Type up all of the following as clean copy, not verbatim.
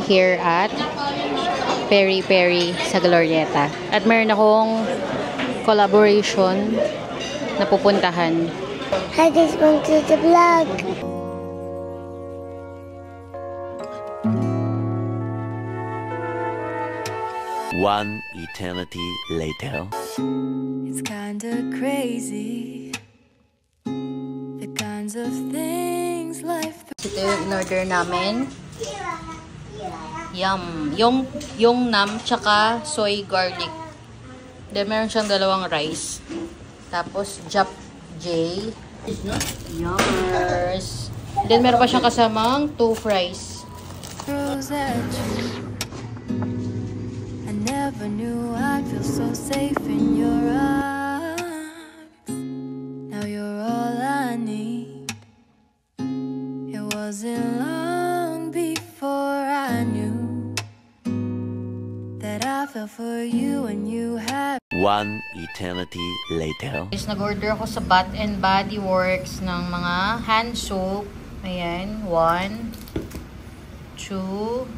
here at Peri Peri sa Glorieta. At meron akong collaboration na pupuntahan. Hi guys, welcome to the vlog. One eternity later. It's kinda crazy, the kinds of things life. Ito yung in-order namin. Yum. Yung nam tsaka soy garlic. Then meron siyang dalawang rice. Tapos Jap J. Yummers. Then meron pa siyang kasamang 2 fries. I never knew I'd feel so safe in your arms. Now you're all I need. It wasn't long before I knew that I fell for you and you had. One eternity later. Is nag-order ako sa Bath and Body Works ng mga hand soap. Ayan, 1, 2,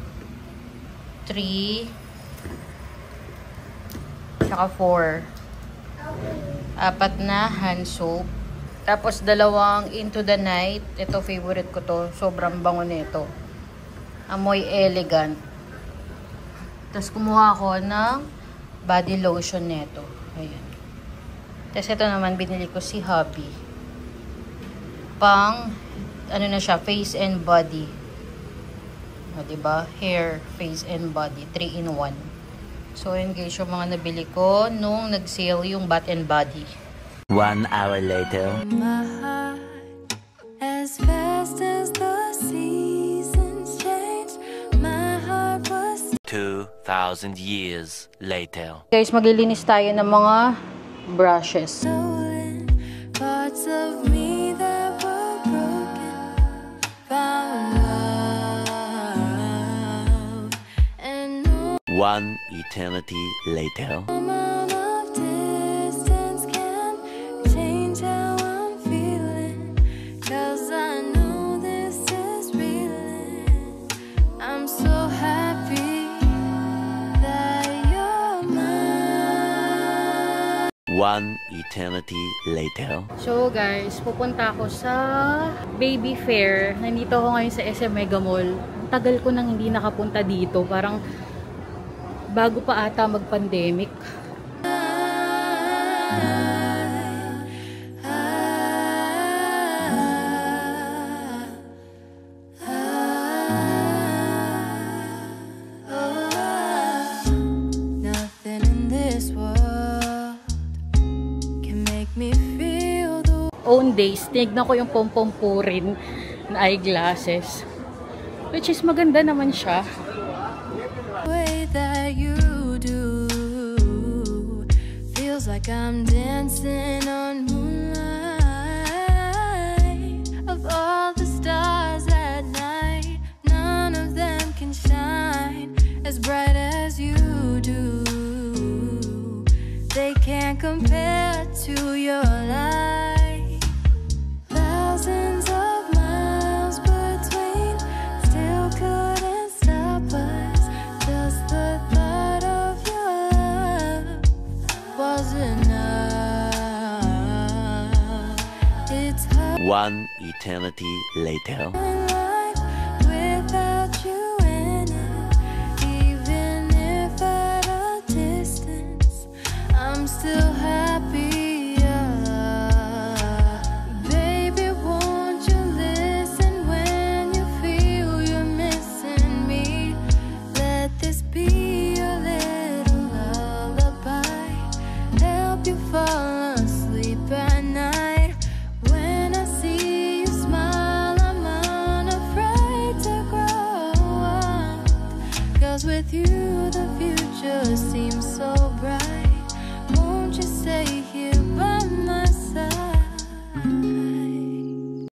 3, tsaka 4. 4 na hand soap. Tapos 2 Into the Night. Ito, favorite ko to. Sobrang bango nito. Amoy elegant. Tapos kumuha ako ng body lotion nito. Ayan. Tapos ito naman, binili ko si Hubby. Pang, ano na siya, face and body. O, diba? Hair, face and body. 3-in-1. So, yun guys, yung mga nabili ko nung nag-sale yung Bath and Body. 1 hour later. My heart, as fast as the seasons change, my heart was 2,000 years later. Guys, maglilinis tayo ng mga brushes. stolen. Parts of me that were broken found love, and no 1 eternity later. amount of distance can change how I'm feeling, 'cause I know this is real. I'm so happy that you're mine. 1 eternity later. So guys, pupunta ako sa baby fair. Nandito ako ngayon sa SM Mega Mall. Tagal ko nang hindi nakapunta dito. Parang bago pa ata mag-pandemic. Nothing in this world can make me feel the Own days, tinignan ko yung pompompurin na eyeglasses. Which is maganda naman siya. way that you do. Feels like I'm dancing on moonlight. Of all the stars at night, none of them can shine as bright as you do. They can't compare to your light. Thousands of miles between, still couldn't stop us. Just the thought of your love was enough. It's hard 1 eternity later. life without you in it. Even if at a distance, I'm still happier. Baby, won't you listen when you feel you're missing me? Let this be a little lullaby, help you fall asleep at night. When I see you smile, I'm unafraid to grow up. 'Cause with you the future seems so bright. Won't you stay here by my